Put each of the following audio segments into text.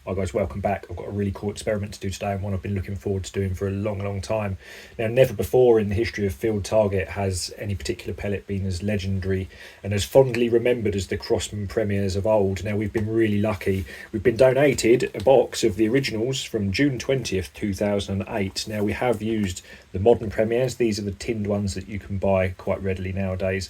Hi guys, welcome back. I've got a really cool experiment to do today and one I've been looking forward to doing for a long time. Now, never before in the history of field target has any particular pellet been as legendary and as fondly remembered as the crosman premiers of old. Now, we've been really lucky. We've been donated a box of the originals from June 20th, 2008. Now, we have used the modern premiers. These are the tinned ones that you can buy quite readily nowadays.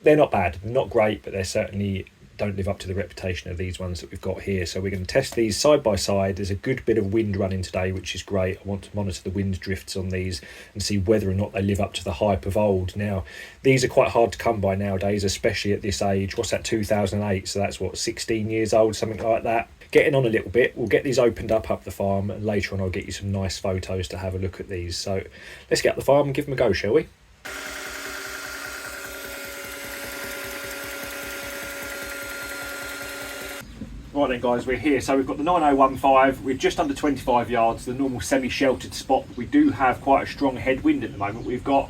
They're not bad, not great, but they're certainly don't live up to the reputation of these ones that we've got here. So we're going to test these side by side. There's a good bit of wind running today, which is great. I want to monitor the wind drifts on these and see whether or not they live up to the hype of old. Now, these are quite hard to come by nowadays, especially at this age. What's that, 2008? So that's what, 16 years old, something like that. Getting on a little bit. We'll get these opened up the farm, and later on I'll get you some nice photos to have a look at these. So let's get up the farm and give them a go, shall we? Right then guys, we're here. So we've got the 9015, we're just under 25 yards, the normal semi-sheltered spot. We do have quite a strong headwind at the moment. We've got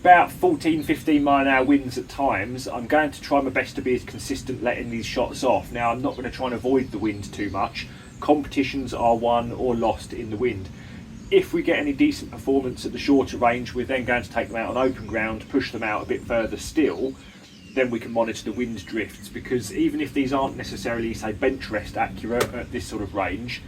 about 14-15 mile an hour winds at times. I'm going to try my best to be as consistent letting these shots off. Now, I'm not going to try and avoid the wind too much. Competitions are won or lost in the wind. If we get any decent performance at the shorter range, we're then going to take them out on open ground, push them out a bit further still. Then we can monitor the wind drifts, because even if these aren't necessarily, say, bench rest accurate at this sort of range,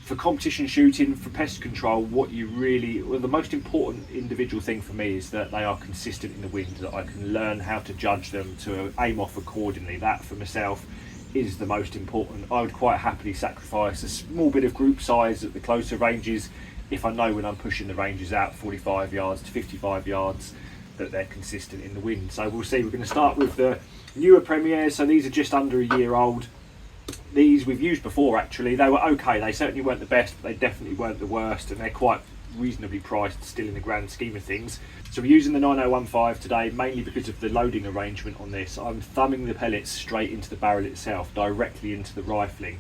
for competition shooting, for pest control, the most important individual thing for me is that they are consistent in the wind, that I can learn how to judge them, to aim off accordingly. That for myself is the most important. I would quite happily sacrifice a small bit of group size at the closer ranges if I know when I'm pushing the ranges out 45 yards to 55 yards that they're consistent in the wind. So we'll see. We're going to start with the newer premiers. So these are just under a year old. These we've used before actually. They were okay. They certainly weren't the best, but they definitely weren't the worst, and they're quite reasonably priced still in the grand scheme of things. So we're using the 9015 today mainly because of the loading arrangement on this. I'm thumbing the pellets straight into the barrel itself, directly into the rifling.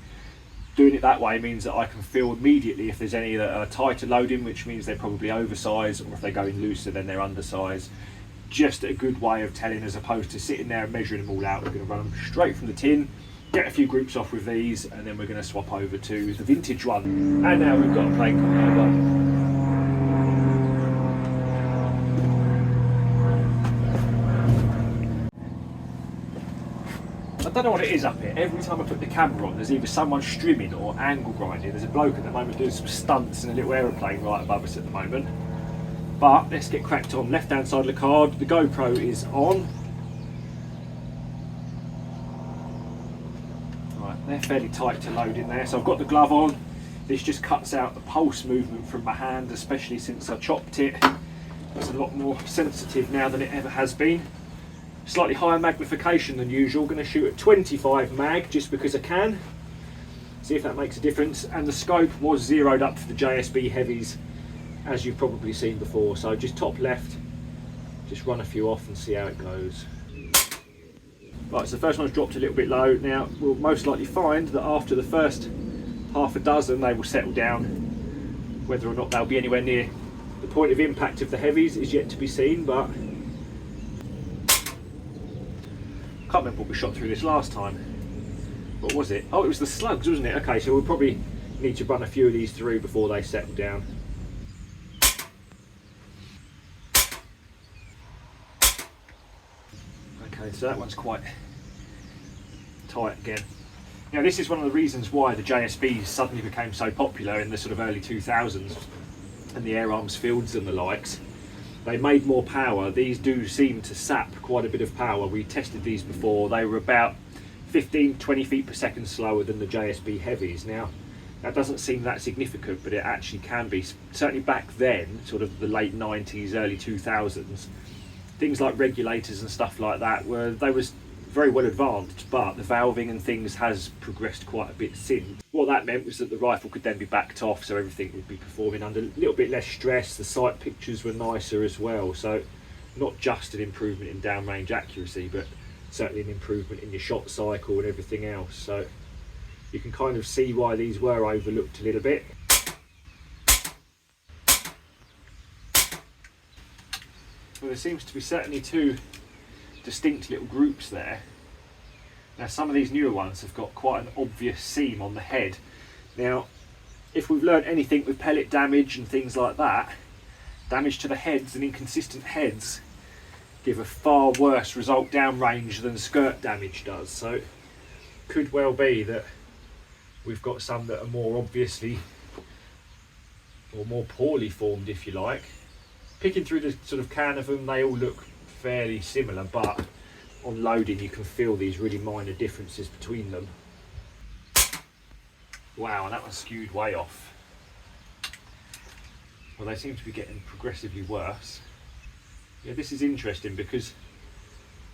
Doing it that way means that I can feel immediately if there's any that are tighter loading, which means they're probably oversized, or if they're going looser then they're undersized. Just a good way of telling, as opposed to sitting there and measuring them all out. We're going to run them straight from the tin, get a few groups off with these, and then we're going to swap over to the vintage one. And now we've got a plane coming over. I don't know what it is up here. Every time I put the camera on, there's either someone strimming or angle grinding. There's a bloke at the moment doing some stunts in a little aeroplane right above us at the moment. But let's get cracked on. Left hand side of the card, the GoPro is on. Right, they're fairly tight to load in there. So I've got the glove on. This just cuts out the pulse movement from my hand, especially since I chopped it. It's a lot more sensitive now than it ever has been. Slightly higher magnification than usual. Going to shoot at 25 mag just because I can. See if that makes a difference. And the scope was zeroed up for the JSB heavies, as you've probably seen before. So just top left, just run a few off and see how it goes. Right, so the first one's dropped a little bit low. Now we'll most likely find that after the first half a dozen they will settle down. Whether or not they'll be anywhere near the point of impact of the heavies is yet to be seen, but I can't remember what we shot through this last time. What was it? Oh, it was the slugs, wasn't it? Okay, so we'll probably need to run a few of these through before they settle down. Okay, so that one's quite tight again. Now this is one of the reasons why the JSBs suddenly became so popular in the sort of early 2000s, and the air arms fields and the likes. They made more power. These do seem to sap quite a bit of power. We tested these before. They were about 15-20 feet per second slower than the JSB heavies. Now that doesn't seem that significant, but it actually can be. Certainly back then, sort of the late 90s, early 2000s, things like regulators and stuff like that was very well advanced, but the valving and things has progressed quite a bit since. What that meant was that the rifle could then be backed off, so everything would be performing under a little bit less stress. The sight pictures were nicer as well, so not just an improvement in downrange accuracy, but certainly an improvement in your shot cycle and everything else. So you can kind of see why these were overlooked a little bit. Well, there seems to be certainly two distinct little groups there. Now some of these newer ones have got quite an obvious seam on the head. Now, if we've learnt anything with pellet damage and things like that, damage to the heads and inconsistent heads give a far worse result downrange than skirt damage does. So it could well be that we've got some that are more obviously, or more poorly formed if you like. Picking through the sort of can of them, they all look fairly similar, but on loading you can feel these really minor differences between them. Wow, and that one skewed way off. Well, they seem to be getting progressively worse. Yeah, this is interesting because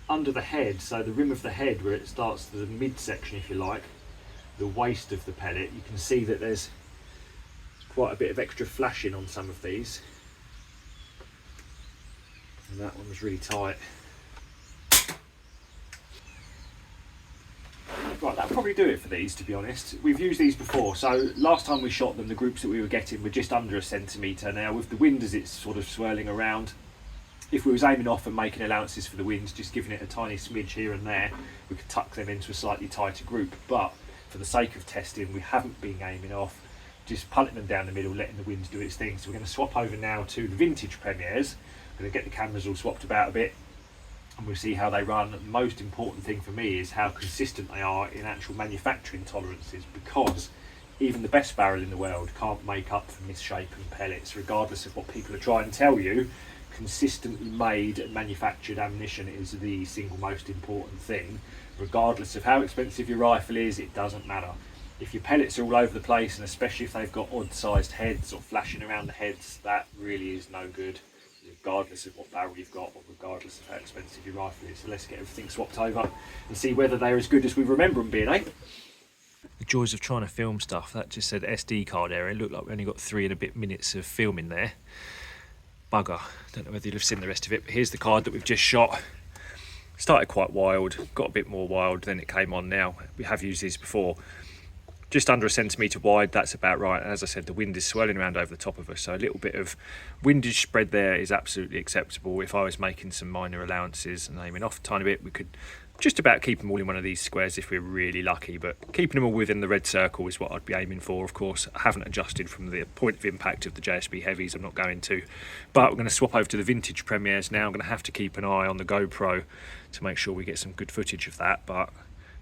under the head, so the rim of the head where it starts the midsection if you like, the waist of the pellet, you can see that there's quite a bit of extra flashing on some of these. And that one was really tight. Right, that'll probably do it for these, to be honest. We've used these before, so last time we shot them, the groups that we were getting were just under a centimetre. Now, with the wind as it's sort of swirling around, if we was aiming off and making allowances for the wind, just giving it a tiny smidge here and there, we could tuck them into a slightly tighter group. But for the sake of testing, we haven't been aiming off, just punting them down the middle, letting the wind do its thing. So we're going to swap over now to the vintage Premiers. We're going to get the cameras all swapped about a bit, and we'll see how they run. The most important thing for me is how consistent they are in actual manufacturing tolerances, because even the best barrel in the world can't make up for misshapen pellets, regardless of what people are trying to tell you. Consistently made and manufactured ammunition is the single most important thing. Regardless of how expensive your rifle is, it doesn't matter. If your pellets are all over the place, and especially if they've got odd sized heads or flashing around the heads, that really is no good, regardless of what barrel you've got or regardless of how expensive your rifle is. So let's get everything swapped over and see whether they're as good as we remember them being, eh? The joys of trying to film stuff. That just said SD card error. It looked like we only got 3 and a bit minutes of filming there. Bugger. Don't know whether you'll have seen the rest of it, but here's the card that we've just shot. Started quite wild, got a bit more wild than it came on now. We have used these before. Just under a centimetre wide, that's about right. And as I said, the wind is swirling around over the top of us, so a little bit of windage spread there is absolutely acceptable. If I was making some minor allowances and aiming off a tiny bit, we could just about keep them all in one of these squares if we're really lucky, but keeping them all within the red circle is what I'd be aiming for. Of course, I haven't adjusted from the point of impact of the JSB heavies, I'm not going to, but we're going to swap over to the vintage Premiers now. I'm going to have to keep an eye on the GoPro to make sure we get some good footage of that, but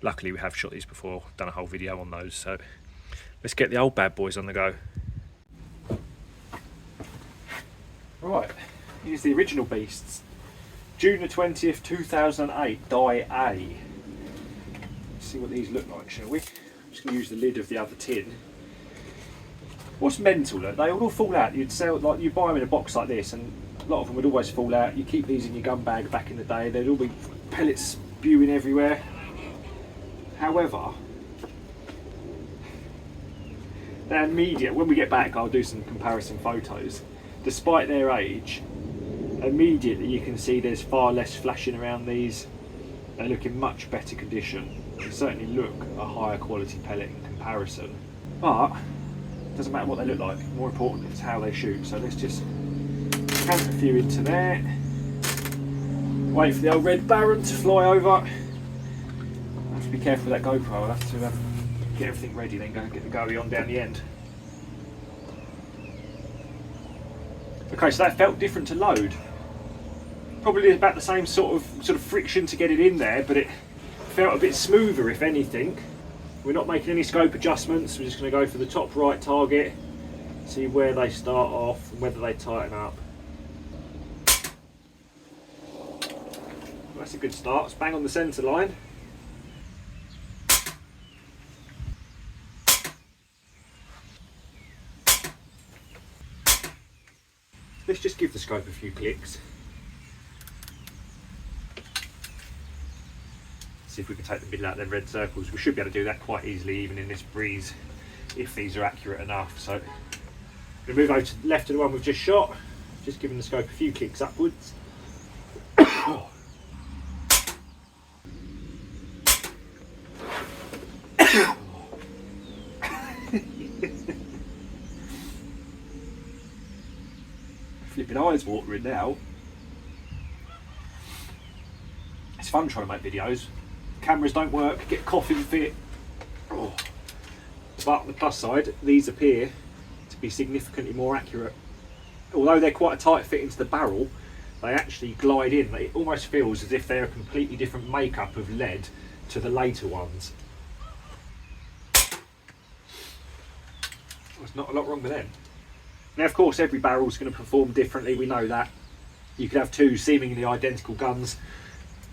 luckily we have shot these before, done a whole video on those, so let's get the old bad boys on the go. Right, here's the original beasts. June the 20th, 2008, dieA. Let's see what these look like, shall we? I'm just going to use the lid of the other tin. What's mental, look, they all fall out. You'd sell, like, you buy them in a box like this, and a lot of them would always fall out. You keep these in your gun bag back in the day, there'd all be pellets spewing everywhere. However, they're immediate. When we get back, I'll do some comparison photos. Despite their age, immediately you can see there's far less flashing around these. They look in much better condition. They certainly look a higher quality pellet in comparison. But it doesn't matter what they look like. More important is how they shoot. So let's just count a few into there. Wait for the old Red Baron to fly over. I have to be careful with that GoPro. I'll have to get everything ready, then go and get the goey on down the end. Okay, so that felt different to load. Probably about the same sort of friction to get it in there, but it felt a bit smoother, if anything. We're not making any scope adjustments. We're just going to go for the top right target, see where they start off and whether they tighten up. Well, that's a good start. It's bang on the centre line. Let's just give the scope a few clicks. See if we can take the middle out of them red circles. We should be able to do that quite easily even in this breeze, if these are accurate enough. So we'll move over to the left of the one we've just shot, just giving the scope a few clicks upwards. Flipping eyes watering now. It's fun trying to make videos. Cameras don't work, get coughing fit. Oh. But on the plus side, these appear to be significantly more accurate. Although they're quite a tight fit into the barrel, they actually glide in. It almost feels as if they're a completely different makeup of lead to the later ones. There's not a lot wrong with them. Now, of course, every barrel is going to perform differently. We know that. You could have two seemingly identical guns.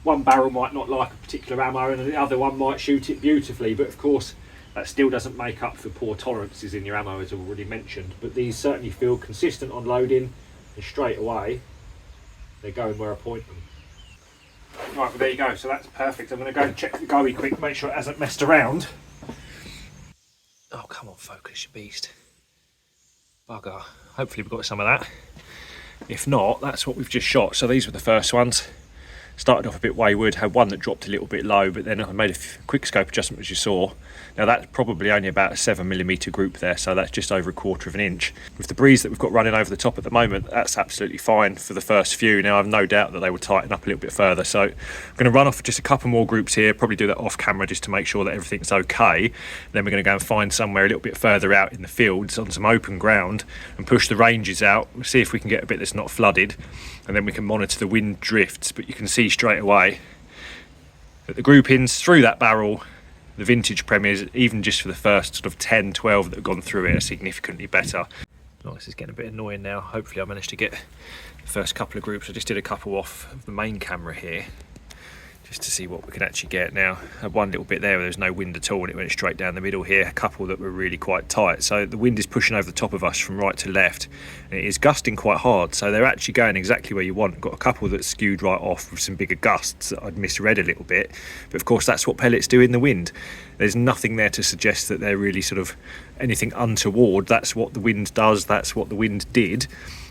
One barrel might not like a particular ammo and the other one might shoot it beautifully, but of course that still doesn't make up for poor tolerances in your ammo, as I've already mentioned. But these certainly feel consistent on loading, and straight away they're going where I point them. Right, well there you go, so that's perfect. I'm going to go and check the GoE quick, make sure it hasn't messed around. Oh, come on, focus, you beast. Bugger. Hopefully we've got some of that. If not, that's what we've just shot. So these were the first ones. Started off a bit wayward, had one that dropped a little bit low, but then I made a quick scope adjustment, as you saw. Now that's probably only about a 7mm group there, so that's just over 1/4 of an inch. With the breeze that we've got running over the top at the moment, that's absolutely fine for the first few. Now I've no doubt that they will tighten up a little bit further, so I'm going to run off just a couple more groups here, probably do that off camera just to make sure that everything's okay. Then we're going to go and find somewhere a little bit further out in the fields on some open ground and push the ranges out, see if we can get a bit that's not flooded, and then we can monitor the wind drifts. But you can see straight away that the groupings through that barrel, the vintage premiers, even just for the first sort of 10, 12 that have gone through it, are significantly better. Oh, this is getting a bit annoying now. Hopefully I managed to get the first couple of groups. I just did a couple off of the main camera here, just to see what we can actually get. Now, I had one little bit there where there was no wind at all and it went straight down the middle here, a couple that were really quite tight. So the wind is pushing over the top of us from right to left, and it is gusting quite hard, so they're actually going exactly where you want. Got a couple that skewed right off with some bigger gusts that I'd misread a little bit, but of course that's what pellets do in the wind. There's nothing there to suggest that they're really sort of anything untoward. That's what the wind does, that's what the wind did.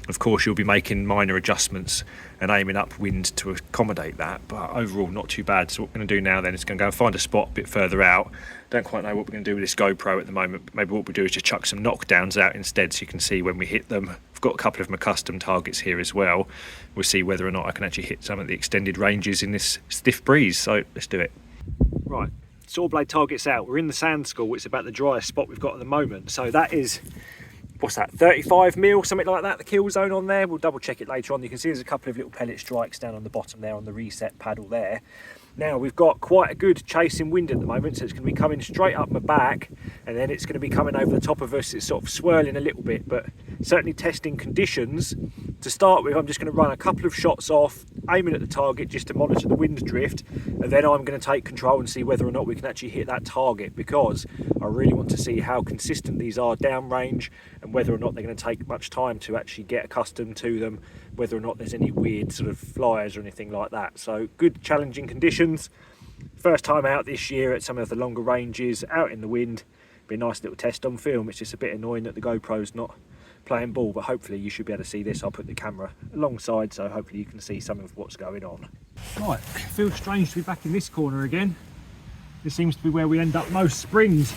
Of course you'll be making minor adjustments and aiming upwind to accommodate that, but overall not too bad. So what we're going to do now then is going to go and find a spot a bit further out. Don't quite know what we're going to do with this GoPro at the moment, but maybe what we'll do is just chuck some knockdowns out instead so you can see when we hit them. I've got a couple of my custom targets here as well. We'll see whether or not I can actually hit some of the extended ranges in this stiff breeze, so let's do it. Right, saw blade targets out. We're in the sand school. It's about the driest spot we've got at the moment, so that is, what's that, 35mm, something like that, the kill zone on there. We'll double check it later on. You can see there's a couple of little pellet strikes down on the bottom there on the reset paddle there. Now we've got quite a good chasing wind at the moment, so it's going to be coming straight up my back, and then it's going to be coming over the top of us. It's sort of swirling a little bit, but certainly testing conditions. To start with, I'm just going to run a couple of shots off, aiming at the target just to monitor the wind drift, and then I'm going to take control and see whether or not we can actually hit that target, because I really want to see how consistent these are downrange and whether or not they're going to take much time to actually get accustomed to them, whether or not there's any weird sort of flyers or anything like that. So good challenging conditions. First time out this year at some of the longer ranges, out in the wind. Be a nice little test on film. It's just a bit annoying that the GoPro's not playing ball, but hopefully you should be able to see this. I'll put the camera alongside so hopefully you can see some of what's going on. Right, it feels strange to be back in this corner again. This seems to be where we end up most springs.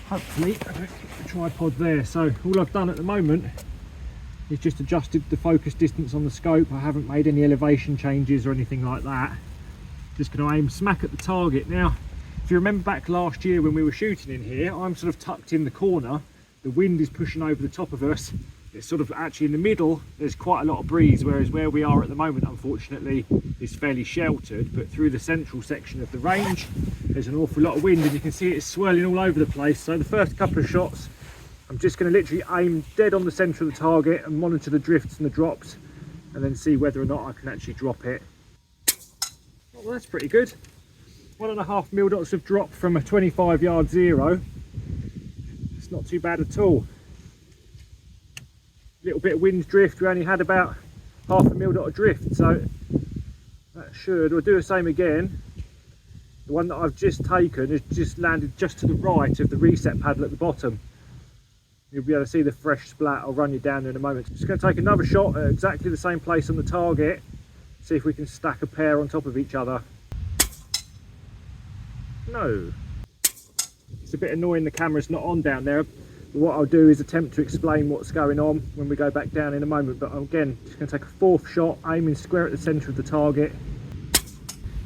Hopefully I don't keep the tripod there. So all I've done at the moment is just adjusted the focus distance on the scope. I haven't made any elevation changes or anything like that. Just going to aim smack at the target. Now, if you remember back last year when we were shooting in here, I'm sort of tucked in the corner. The wind is pushing over the top of us. It's sort of actually in the middle, there's quite a lot of breeze, whereas where we are at the moment, unfortunately, is fairly sheltered. But through the central section of the range, there's an awful lot of wind, and you can see it's swirling all over the place. So the first couple of shots, I'm just going to literally aim dead on the centre of the target and monitor the drifts and the drops, and then see whether or not I can actually drop it. Well, that's pretty good. 1.5 dots of drop from a 25-yard zero. It's not too bad at all. Little bit of wind drift. We only had about 0.5 dot of drift, so that should. We'll do the same again. The one that I've just taken has just landed just to the right of the reset paddle at the bottom. You'll be able to see the fresh splat. I'll run you down there in a moment. Just going to take another shot at exactly the same place on the target. See if we can stack a pair on top of each other. No. It's a bit annoying the camera's not on down there. But what I'll do is attempt to explain what's going on when we go back down in a moment. But again, just going to take a fourth shot, aiming square at the centre of the target.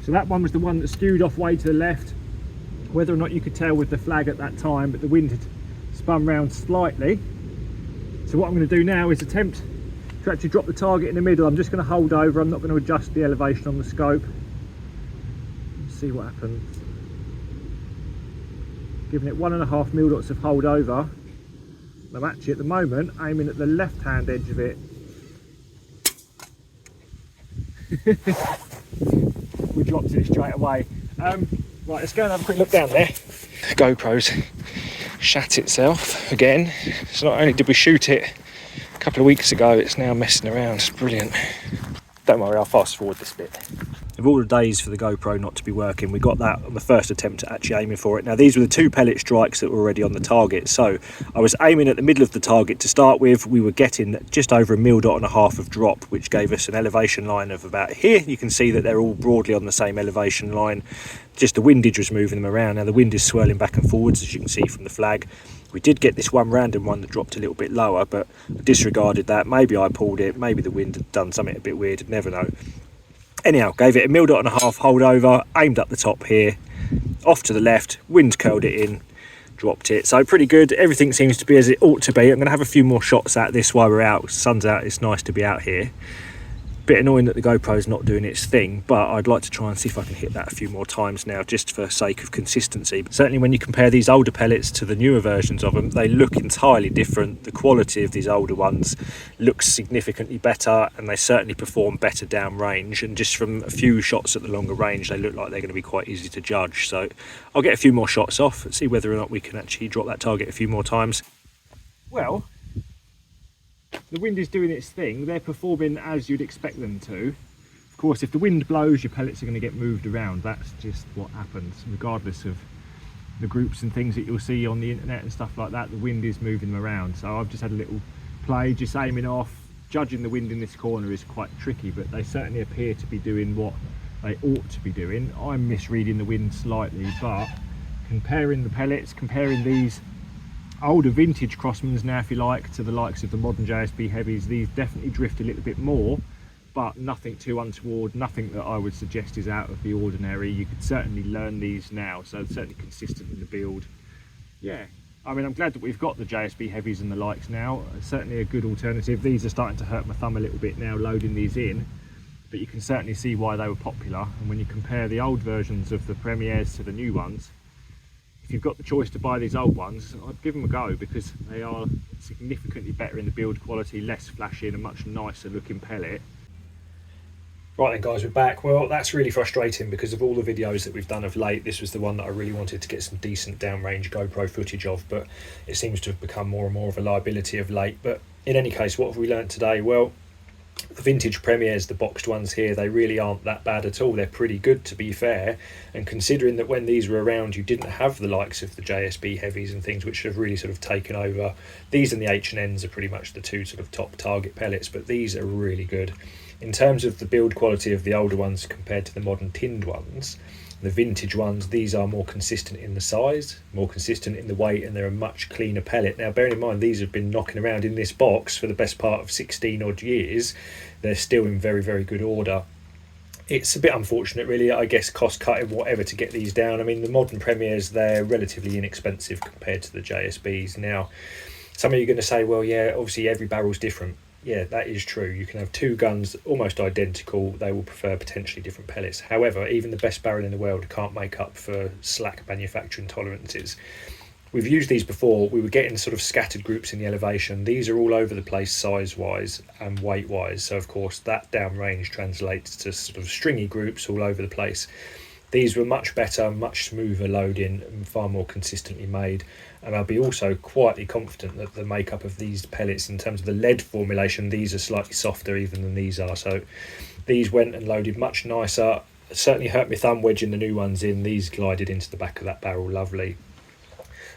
So that one was the one that skewed off way to the left. Whether or not you could tell with the flag at that time, but the wind had spun round slightly. So what I'm going to do now is attempt to actually drop the target in the middle. I'm just going to hold over, I'm not going to adjust the elevation on the scope. See what happens. Giving it 1.5 mil dots of hold over. I'm actually at the moment aiming at the left hand edge of it. We dropped it straight away. Right, let's go and have a quick look down there. GoPro's shat itself again. So not only did we shoot it a couple of weeks ago, it's now messing around. It's brilliant. Don't worry, I'll fast forward this bit. Of all the days for the GoPro not to be working, we got that on the first attempt at actually aiming for it. Now these were the 2 pellet strikes that were already on the target, so I was aiming at the middle of the target to start with. We were getting just over 1.5 mil of drop, which gave us an elevation line of about here. You can see that they're all broadly on the same elevation line, just the windage was moving them around. Now the wind is swirling back and forwards, as you can see from the flag. We did get this one random one that dropped a little bit lower, but I disregarded that. Maybe I pulled it, maybe the wind had done something a bit weird, never know. Anyhow, gave it 1.5 mil hold over, aimed up the top here, off to the left, wind curled it in, dropped it. So pretty good, everything seems to be as it ought to be. I'm going to have a few more shots at this while we're out. Sun's out, it's nice to be out here. Bit annoying that the GoPro's not doing its thing, but I'd like to try and see if I can hit that a few more times now, just for sake of consistency. But certainly when you compare these older pellets to the newer versions of them, they look entirely different. The quality of these older ones looks significantly better, and they certainly perform better down range. And just from a few shots at the longer range, they look like they're going to be quite easy to judge. So I'll get a few more shots off and see whether or not we can actually drop that target a few more times. Well, the wind is doing its thing. They're performing as you'd expect them to. Of course, if the wind blows, your pellets are going to get moved around. That's just what happens, regardless of the groups and things that you'll see on the internet and stuff like that. The wind is moving them around. So I've just had a little play, just aiming off. Judging the wind in this corner is quite tricky, but they certainly appear to be doing what they ought to be doing. I'm misreading the wind slightly, but comparing the pellets, comparing these older vintage crossmans now, if you like, to the likes of the modern JSB heavies, these definitely drift a little bit more, but nothing too untoward, nothing that I would suggest is out of the ordinary. You could certainly learn these now, so certainly consistent in the build. Yeah, I mean, I'm glad that we've got the JSB heavies and the likes now. Certainly a good alternative. These are starting to hurt my thumb a little bit now loading these in, but you can certainly see why they were popular. And when you compare the old versions of the Premiers to the new ones, if you've got the choice to buy these old ones, I'd give them a go, because they are significantly better in the build quality, less flashy, and a much nicer looking pellet. Right then guys, we're back. Well, that's really frustrating, because of all the videos that we've done of late, this was the one that I really wanted to get some decent downrange GoPro footage of, but it seems to have become more and more of a liability of late. But in any case, what have we learnt today? Well, the vintage Premiers, the boxed ones here, they really aren't that bad at all. They're pretty good, to be fair, and considering that when these were around you didn't have the likes of the JSB heavies and things, which have really sort of taken over. These and the H&Ns are pretty much the 2 sort of top target pellets, but these are really good. In terms of the build quality of the older ones compared to the modern tinned ones, the vintage ones, these are more consistent in the size, more consistent in the weight, and they're a much cleaner pellet. Now, bearing in mind, these have been knocking around in this box for the best part of 16 odd years. They're still in very, very good order. It's a bit unfortunate, really, I guess, cost cutting, whatever, to get these down. I mean, the modern Premiers, they're relatively inexpensive compared to the JSBs. Now, some of you are going to say, well, yeah, obviously every barrel's different. Yeah, that is true. You can have 2 guns almost identical. They will prefer potentially different pellets. However, even the best barrel in the world can't make up for slack manufacturing tolerances. We've used these before. We were getting sort of scattered groups in the elevation. These are all over the place size-wise and weight-wise. So, of course, that downrange translates to sort of stringy groups all over the place. These were much better, much smoother loading, and far more consistently made. And I'll be also quietly confident that the makeup of these pellets, in terms of the lead formulation, these are slightly softer even than these are. So these went and loaded much nicer. It certainly hurt my thumb wedging the new ones in. These glided into the back of that barrel lovely.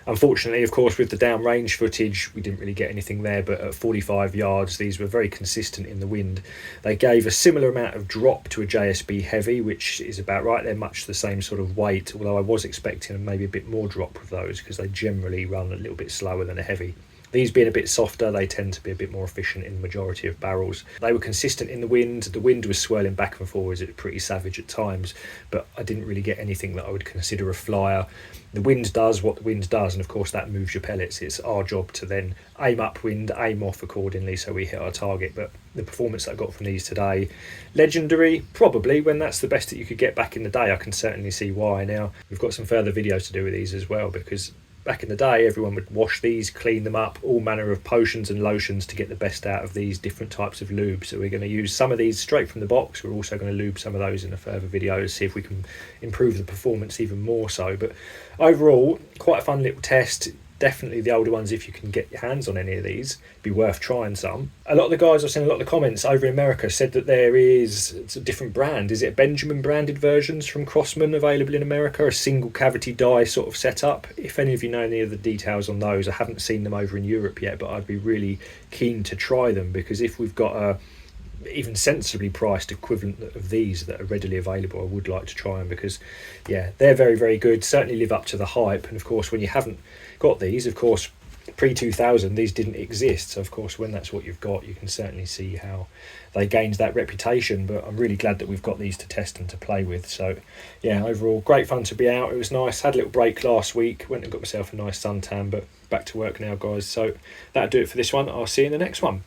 Unfortunately, of course, with the downrange footage, we didn't really get anything there, but at 45 yards, these were very consistent in the wind. They gave a similar amount of drop to a JSB heavy, which is about right. They're much the same sort of weight, although I was expecting maybe a bit more drop with those, because they generally run a little bit slower than a heavy. These being a bit softer, they tend to be a bit more efficient in the majority of barrels. They were consistent in the wind. The wind was swirling back and forwards. It was pretty savage at times, but I didn't really get anything that I would consider a flyer. The wind does what the wind does, and of course that moves your pellets. It's our job to then aim upwind, aim off accordingly so we hit our target. But the performance that I got from these today, legendary, probably, when that's the best that you could get back in the day. I can certainly see why. Now, we've got some further videos to do with these as well, because back in the day, everyone would wash these, clean them up, all manner of potions and lotions to get the best out of these different types of lube. So we're going to use some of these straight from the box. We're also going to lube some of those in a further video to see if we can improve the performance even more so. But overall, quite a fun little test. Definitely the older ones, if you can get your hands on any of these, be worth trying some. A lot of the guys I've seen, a lot of the comments over in America said that it's a different brand. Is it Benjamin branded versions from Crossman available in America, a single cavity die sort of setup? If any of you know any of the details on those, I haven't seen them over in Europe yet, but I'd be really keen to try them, because if we've got a even sensibly priced equivalent of these that are readily available, I would like to try them, because yeah, they're very, very good, certainly live up to the hype. And of course, when you haven't got these, of course, pre-2000 these didn't exist, so of course when that's what you've got, you can certainly see how they gained that reputation. But I'm really glad that we've got these to test and to play with. So yeah, overall great fun to be out. It was nice, had a little break last week, went and got myself a nice suntan, but back to work now, guys. So that'll do it for this one. I'll see you in the next one.